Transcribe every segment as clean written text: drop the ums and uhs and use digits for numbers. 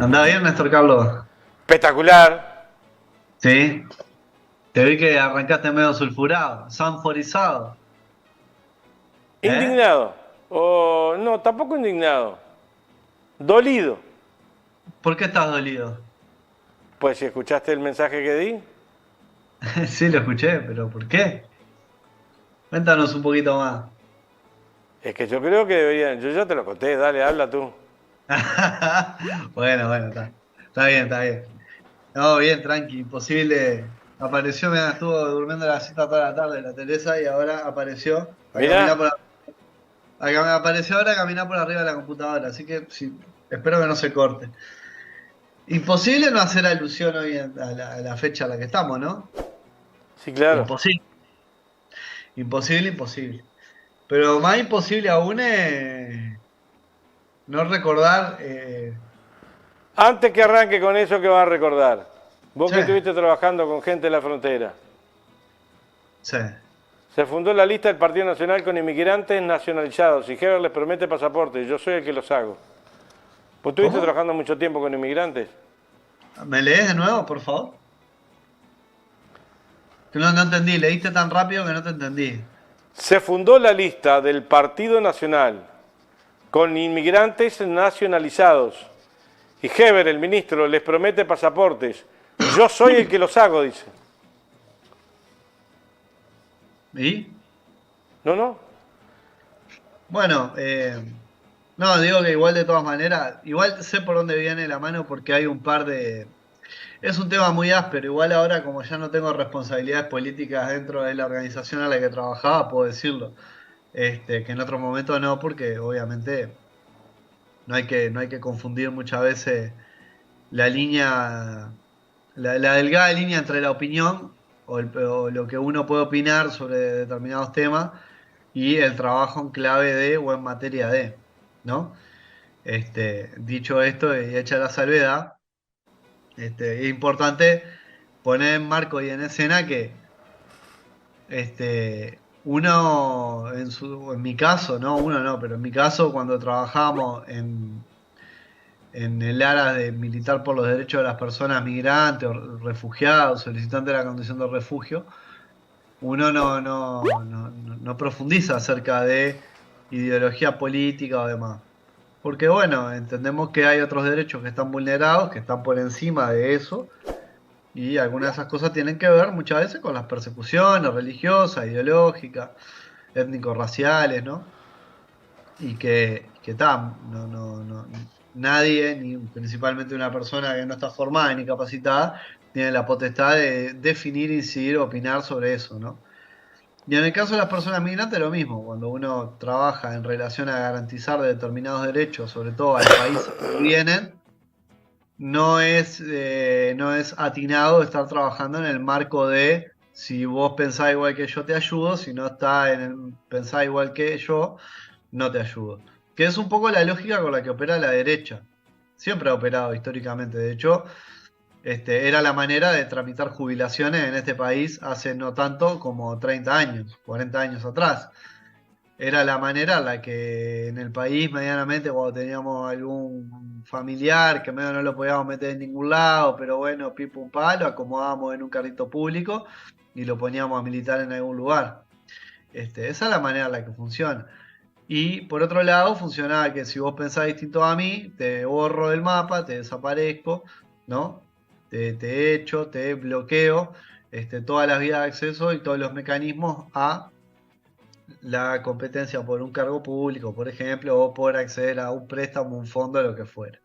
¿Andaba bien, Néstor Carlos? Espectacular. Sí. Te vi que arrancaste medio sulfurado, sanforizado. ¿Eh? Indignado. O no, tampoco indignado. Dolido. ¿Por qué estás dolido? Pues si escuchaste el mensaje que di, Sí, lo escuché, pero ¿por qué? Cuéntanos un poquito más. es que yo creo que deberían. Yo ya te lo conté, dale, habla tú. Bueno, está. Está bien, está bien. No, bien, tranqui, imposible. Apareció, mira, estuvo durmiendo la cita toda la tarde la Teresa y ahora apareció Mirá, apareció ahora a caminar por arriba de la computadora, así que sí, espero que no se corte. Imposible no hacer alusión hoy a la fecha a la que estamos, ¿no? sí, claro. Imposible, imposible, imposible. Pero más imposible aún es no recordar. Antes que arranque con eso, ¿qué vas a recordar? Vos Sí, que estuviste trabajando con gente de la frontera. sí. Se fundó la lista del Partido Nacional con inmigrantes nacionalizados y Heber les promete pasaportes. Yo soy el que los hago. ¿Vos estuviste ¿Cómo? trabajando mucho tiempo con inmigrantes? ¿Me lees de nuevo, por favor? Que no entendí, leíste tan rápido que no te entendí. Se fundó la lista del Partido Nacional con inmigrantes nacionalizados. Y Heber, el ministro, les promete pasaportes. Yo soy el que los hago, dice. ¿Y? No, no. Bueno, no, digo que igual de todas maneras, igual sé por dónde viene la mano porque hay un par de. Es un tema muy áspero, igual ahora como ya no tengo responsabilidades políticas dentro de la organización a la que trabajaba, puedo decirlo. Que en otro momento no, porque obviamente no hay que confundir muchas veces la línea, la delgada línea entre la opinión o lo que uno puede opinar sobre determinados temas y el trabajo en clave de o en materia de, ¿no? Dicho esto y hecha la salvedad, es importante poner en marco y en escena que uno, en mi caso, no, uno no, pero en mi caso, cuando trabajábamos en el área de militar por los derechos de las personas migrantes o refugiados, solicitantes de la condición de refugio, uno no profundiza acerca de ideología política o demás. Porque bueno, entendemos que hay otros derechos que están vulnerados, que están por encima de eso, y algunas de esas cosas tienen que ver muchas veces con las persecuciones religiosas, ideológicas, étnico-raciales, ¿no? Nadie, ni principalmente una persona que no está formada ni capacitada, tiene la potestad de definir, incidir, opinar sobre eso, ¿no? Y en el caso de las personas migrantes, lo mismo, cuando uno trabaja en relación a garantizar determinados derechos, sobre todo al país al que vienen, no es atinado estar trabajando en el marco de si vos pensás igual que yo te ayudo, si no está en el pensás igual que yo, no te ayudo. Que es un poco la lógica con la que opera la derecha. Siempre ha operado históricamente. De hecho, era la manera de tramitar jubilaciones en este país hace no tanto como 30 años, 40 años atrás. Era la manera en la que en el país medianamente cuando teníamos algún familiar que medio no lo podíamos meter en ningún lado, pero bueno, pipo un palo, acomodábamos en un carrito público y lo poníamos a militar en algún lugar. Esa es la manera en la que funciona. Y por otro lado, funcionaba que si vos pensás distinto a mí, te borro del mapa, te desaparezco, ¿no? Te echo, te bloqueo todas las vías de acceso y todos los mecanismos a la competencia por un cargo público, por ejemplo, o por acceder a un préstamo, un fondo, lo que fuera.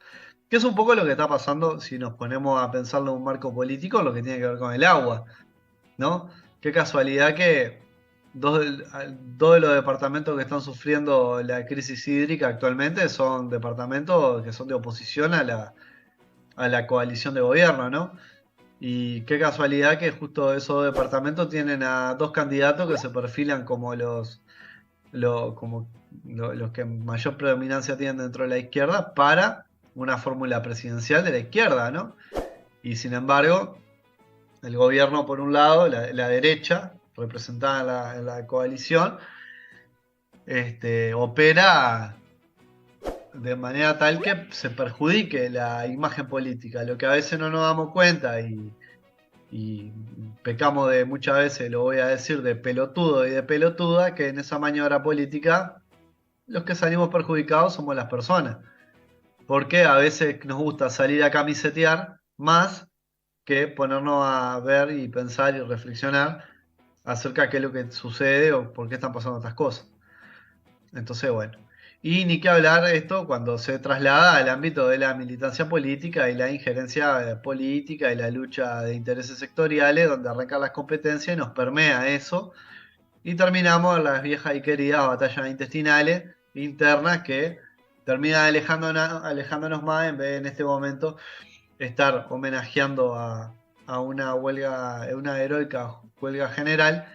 Que es un poco lo que está pasando si nos ponemos a pensarlo en un marco político, lo que tiene que ver con el agua, ¿no? Qué casualidad que dos de los departamentos que están sufriendo la crisis hídrica actualmente son departamentos que son de oposición a la coalición de gobierno, ¿no? Y qué casualidad que justo esos departamentos tienen a dos candidatos que se perfilan como los que mayor predominancia tienen dentro de la izquierda para una fórmula presidencial de la izquierda, ¿no? Y sin embargo, el gobierno, por un lado, la derecha, representada en la coalición, opera de manera tal que se perjudique la imagen política. Lo que a veces no nos damos cuenta y pecamos de muchas veces, lo voy a decir, de pelotudo y de pelotuda, que en esa maniobra política los que salimos perjudicados somos las personas. Porque a veces nos gusta salir a camisetear más que ponernos a ver y pensar y reflexionar acerca de qué es lo que sucede o por qué están pasando estas cosas. Entonces, bueno. Y ni que hablar esto cuando se traslada al ámbito de la militancia política y la injerencia política y la lucha de intereses sectoriales, donde arrancan las competencias y nos permea eso. Y terminamos en las viejas y queridas batallas intestinales internas que terminan alejándonos más en vez de en este momento estar homenajeando a una huelga, una heroica huelga general,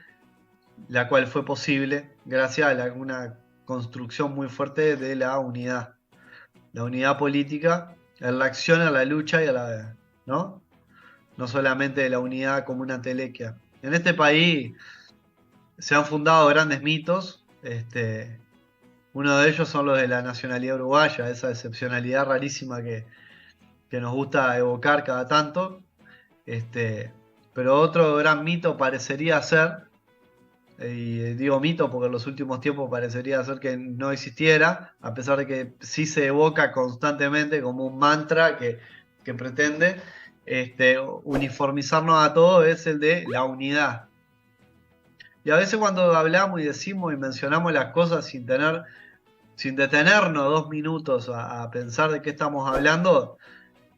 la cual fue posible gracias a una construcción muy fuerte de la unidad política, en la acción, a la lucha y a la, ¿no? No solamente de la unidad como una telequia. En este país se han fundado grandes mitos, uno de ellos son los de la nacionalidad uruguaya, esa excepcionalidad rarísima que nos gusta evocar cada tanto. Pero otro gran mito parecería ser, y digo mito porque en los últimos tiempos parecería ser que no existiera, a pesar de que sí se evoca constantemente como un mantra que pretende uniformizarnos a todos, es el de la unidad. Y a veces cuando hablamos y decimos y mencionamos las cosas sin detenernos 2 minutos a pensar de qué estamos hablando,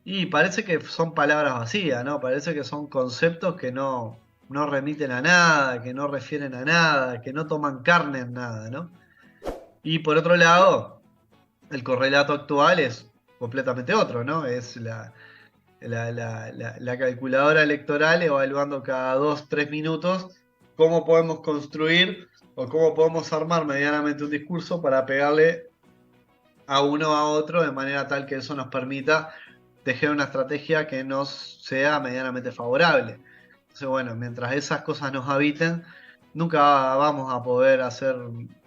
y parece que son palabras vacías, ¿no? Parece que son conceptos que no remiten a nada, que no refieren a nada, que no toman carne en nada, ¿no? Y por otro lado, el correlato actual es completamente otro, ¿no? Es la calculadora electoral evaluando cada 2, 3 minutos cómo podemos construir o cómo podemos armar medianamente un discurso para pegarle a uno o a otro de manera tal que eso nos permita tejer una estrategia que nos sea medianamente favorable. Entonces, bueno, mientras esas cosas nos habiten, nunca vamos a poder hacer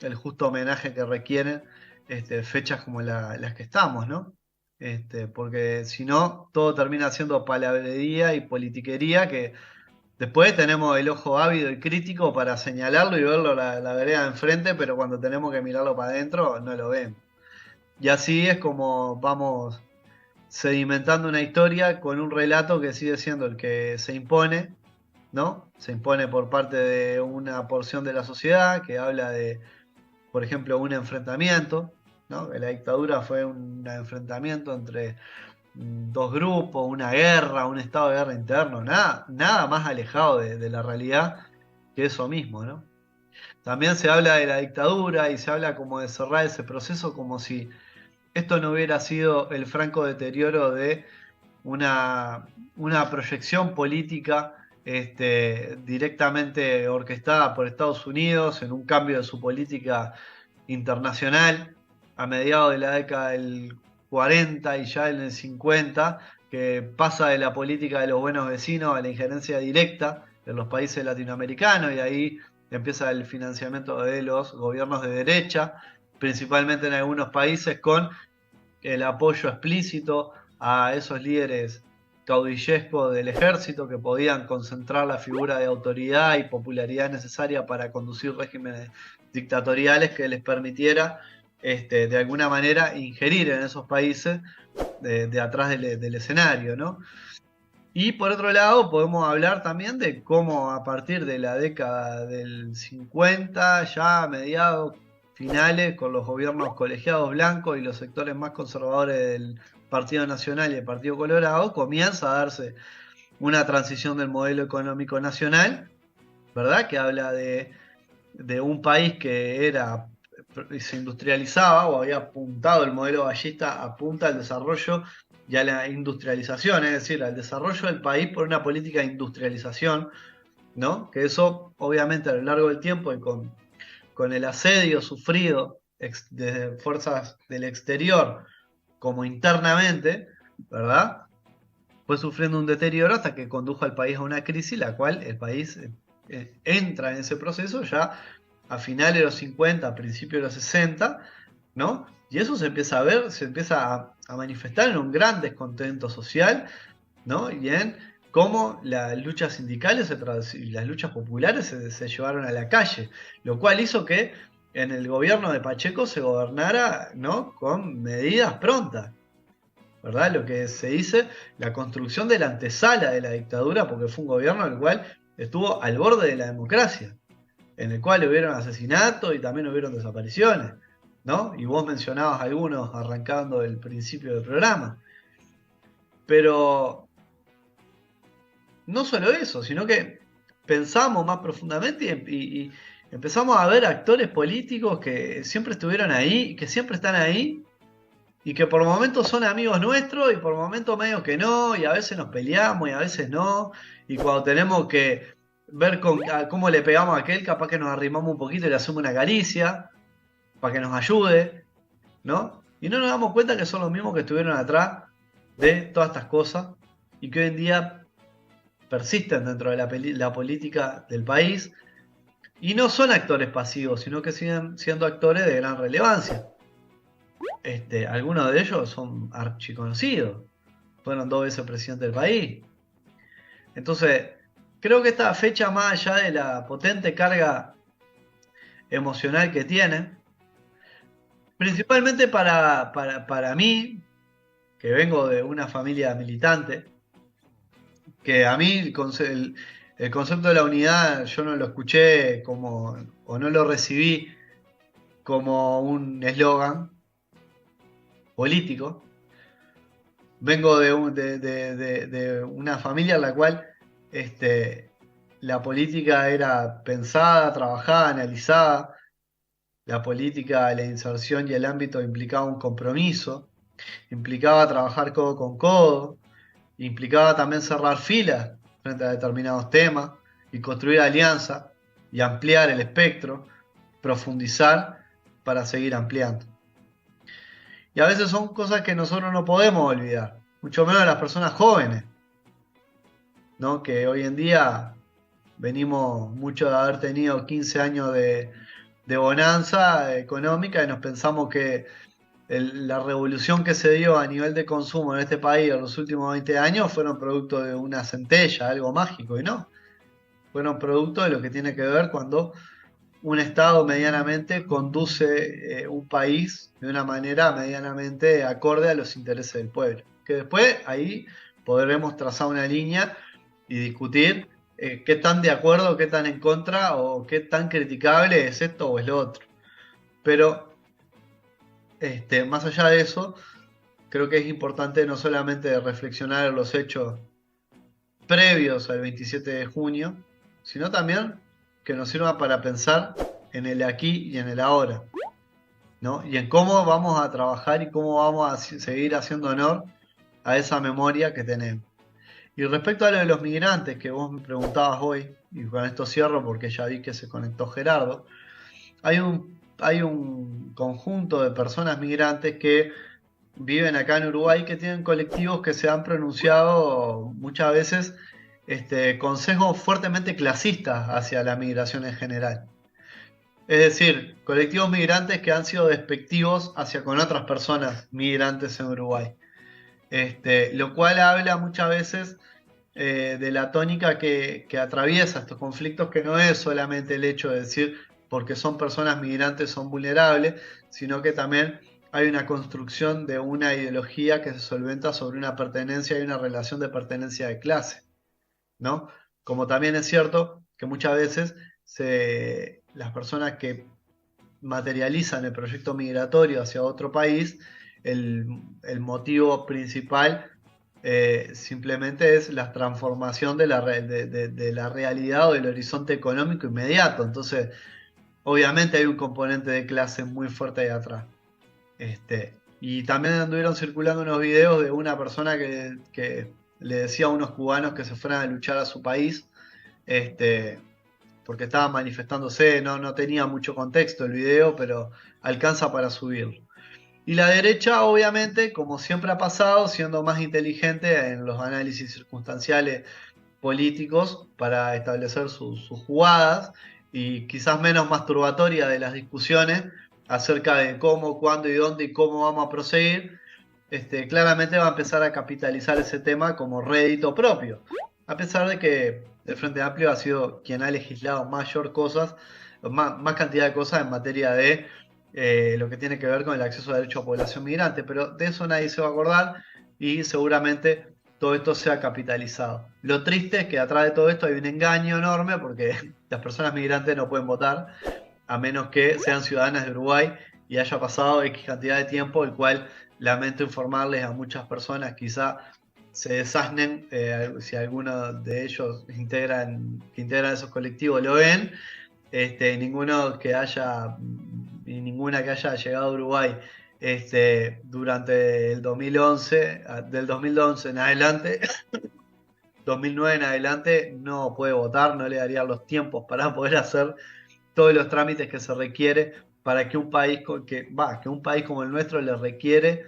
el justo homenaje que requieren fechas como las que estamos, ¿no? Porque si no, todo termina siendo palabrería y politiquería que después tenemos el ojo ávido y crítico para señalarlo y verlo la vereda de enfrente, pero cuando tenemos que mirarlo para adentro, no lo vemos. Y así es como vamos sedimentando una historia con un relato que sigue siendo el que se impone, ¿no? Se impone por parte de una porción de la sociedad que habla de, por ejemplo, un enfrentamiento, ¿no? Que la dictadura fue un enfrentamiento entre dos grupos, una guerra, un estado de guerra interno, nada más alejado de la realidad que eso mismo, ¿no? También se habla de la dictadura y se habla como de cerrar ese proceso como si esto no hubiera sido el franco deterioro de una proyección política directamente orquestada por Estados Unidos en un cambio de su política internacional a mediados de la década del 40 y ya en el 50, que pasa de la política de los buenos vecinos a la injerencia directa en los países latinoamericanos y ahí empieza el financiamiento de los gobiernos de derecha, principalmente en algunos países con el apoyo explícito a esos líderes caudillescos del ejército que podían concentrar la figura de autoridad y popularidad necesaria para conducir regímenes dictatoriales que les permitiera de alguna manera ingerir en esos países de atrás del escenario, ¿no? Y por otro lado podemos hablar también de cómo a partir de la década del 50, ya a mediados finales, con los gobiernos colegiados blancos y los sectores más conservadores del Partido Nacional y el Partido Colorado, comienza a darse una transición del modelo económico nacional, ¿verdad? Que habla de un país que se industrializaba o había apuntado el modelo ballista, apunta al desarrollo y a la industrialización, es decir, al desarrollo del país por una política de industrialización, ¿no? Que eso, obviamente, a lo largo del tiempo y con el asedio sufrido desde fuerzas del exterior como internamente, ¿verdad? Fue sufriendo un deterioro hasta que condujo al país a una crisis, la cual el país entra en ese proceso ya a finales de los 50, a principios de los 60, ¿no? Y eso se empieza a ver, se empieza a manifestar en un gran descontento social, ¿no? Y en cómo las luchas sindicales y las luchas populares se llevaron a la calle, lo cual hizo que en el gobierno de Pacheco se gobernara, ¿no?, con medidas prontas, ¿verdad? Lo que se dice, la construcción de la antesala de la dictadura, porque fue un gobierno el cual estuvo al borde de la democracia, en el cual hubieron asesinatos y también hubieron desapariciones, ¿no? Y vos mencionabas algunos arrancando el principio del programa. Pero no solo eso, sino que pensamos más profundamente y empezamos a ver actores políticos que siempre estuvieron ahí, que siempre están ahí, y que por momentos son amigos nuestros y por momentos medio que no, y a veces nos peleamos y a veces no, y cuando tenemos que ver cómo le pegamos a aquel, capaz que nos arrimamos un poquito y le hacemos una caricia para que nos ayude, ¿no? Y no nos damos cuenta que son los mismos que estuvieron atrás de todas estas cosas y que hoy en día persisten dentro de la política del país y no son actores pasivos, sino que siguen siendo actores de gran relevancia. Algunos de ellos son archiconocidos, fueron 2 veces presidente del país. Entonces, creo que esta fecha, más allá de la potente carga emocional que tiene, principalmente para mí, que vengo de una familia militante, que a mí el concepto de la unidad yo no lo escuché como, o no lo recibí como un eslogan político. Vengo de una familia en la cual la política era pensada, trabajada, analizada. La política, la inserción y el ámbito implicaba un compromiso, implicaba trabajar codo con codo, implicaba también cerrar filas frente a determinados temas y construir alianzas y ampliar el espectro, profundizar para seguir ampliando. Y a veces son cosas que nosotros no podemos olvidar, mucho menos las personas jóvenes, ¿no? Que hoy en día venimos mucho de haber tenido 15 años de bonanza económica y nos pensamos que la revolución que se dio a nivel de consumo en este país en los últimos 20 años fueron producto de una centella, algo mágico, y no. Fueron producto de lo que tiene que ver cuando un Estado medianamente conduce un país de una manera medianamente acorde a los intereses del pueblo. Que después ahí podremos trazar una línea y discutir qué tan de acuerdo, qué tan en contra o qué tan criticable es esto o es lo otro. Pero más allá de eso, creo que es importante no solamente reflexionar en los hechos previos al 27 de junio, sino también que nos sirva para pensar en el aquí y en el ahora, ¿no? Y en cómo vamos a trabajar y cómo vamos a seguir haciendo honor a esa memoria que tenemos. Y respecto a lo de los migrantes que vos me preguntabas hoy, y con esto cierro porque ya vi que se conectó Gerardo, hay un conjunto de personas migrantes que viven acá en Uruguay que tienen colectivos que se han pronunciado muchas veces con sesgos fuertemente clasistas hacia la migración en general. Es decir, colectivos migrantes que han sido despectivos hacia con otras personas migrantes en Uruguay. Lo cual habla muchas veces de la tónica que atraviesa estos conflictos, que no es solamente el hecho de decir porque son personas migrantes son vulnerables, sino que también hay una construcción de una ideología que se solventa sobre una pertenencia y una relación de pertenencia de clase, ¿no? Como también es cierto que muchas veces las personas que materializan el proyecto migratorio hacia otro país, el motivo principal simplemente es la transformación de la realidad o del horizonte económico inmediato. Entonces, obviamente hay un componente de clase muy fuerte ahí atrás. Y también anduvieron circulando unos videos de una persona que le decía a unos cubanos que se fueran a luchar a su país, porque estaban manifestándose, no tenía mucho contexto el video, pero alcanza para subirlo. Y la derecha, obviamente, como siempre ha pasado, siendo más inteligente en los análisis circunstanciales políticos para establecer sus jugadas y quizás menos masturbatoria de las discusiones, acerca de cómo, cuándo y dónde y cómo vamos a proseguir, claramente va a empezar a capitalizar ese tema como rédito propio. A pesar de que el Frente Amplio ha sido quien ha legislado mayor cosas, más cantidad de cosas en materia de lo que tiene que ver con el acceso a derecho a población migrante, pero de eso nadie se va a acordar y seguramente todo esto sea capitalizado. Lo triste es que atrás de todo esto hay un engaño enorme porque las personas migrantes no pueden votar a menos que sean ciudadanas de Uruguay y haya pasado X cantidad de tiempo, el cual lamento informarles a muchas personas, quizá se desasnen si alguno de ellos que integran esos colectivos lo ven, ninguno que haya, y ninguna que haya llegado a Uruguay durante el 2011, del 2011 en adelante, 2009 en adelante, no puede votar, no le darían los tiempos para poder hacer todos los trámites que se requiere para que un país que un país como el nuestro le requiere,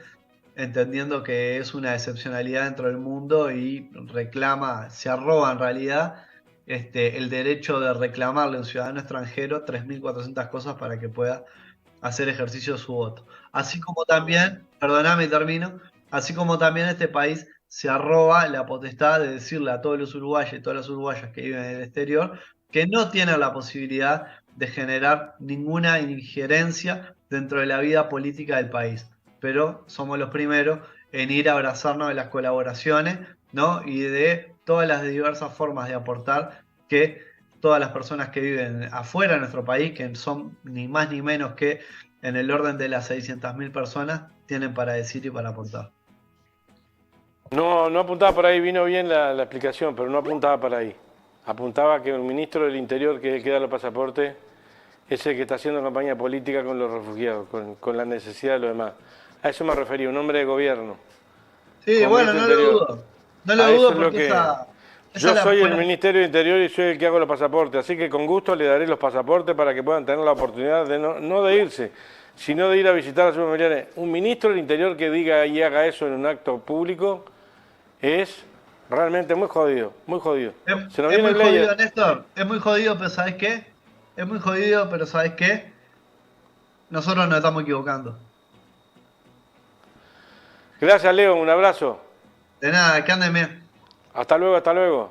entendiendo que es una excepcionalidad dentro del mundo y reclama, se arroba en realidad el derecho de reclamarle a un ciudadano extranjero 3.400 cosas para que pueda hacer ejercicio de su voto. Así como también, perdóname y termino, así como también este país se arroba la potestad de decirle a todos los uruguayos y todas las uruguayas que viven en el exterior que no tienen la posibilidad de generar ninguna injerencia dentro de la vida política del país. Pero somos los primeros en ir a abrazarnos de las colaboraciones, ¿no? Y de todas las diversas formas de aportar que todas las personas que viven afuera de nuestro país, que son ni más ni menos que en el orden de las 600.000 personas, tienen para decir y para aportar. No, no apuntaba por ahí, vino bien la explicación, pero no apuntaba para ahí. Apuntaba que el ministro del Interior, que es el que da los pasaportes, es el que está haciendo campaña política con los refugiados, con la necesidad de los demás. A eso me refería, un hombre de gobierno. Sí, Como bueno, ministro no del lo Interior. dudo. No lo A eso dudo es lo porque que... esa Yo la soy fue el la... Ministerio del Interior y soy el que hago los pasaportes, así que con gusto le daré los pasaportes para que puedan tener la oportunidad de no de irse, sino de ir a visitar a sus familiares. Un ministro del Interior que diga y haga eso en un acto público es realmente muy jodido, muy jodido. Se nos Es muy vienen leyes. jodido, Néstor. Es muy jodido, pero ¿sabes qué? Es muy jodido, pero ¿sabes qué? Nosotros nos estamos equivocando. Gracias, Leo, un abrazo. De nada, que anden bien. Hasta luego, hasta luego.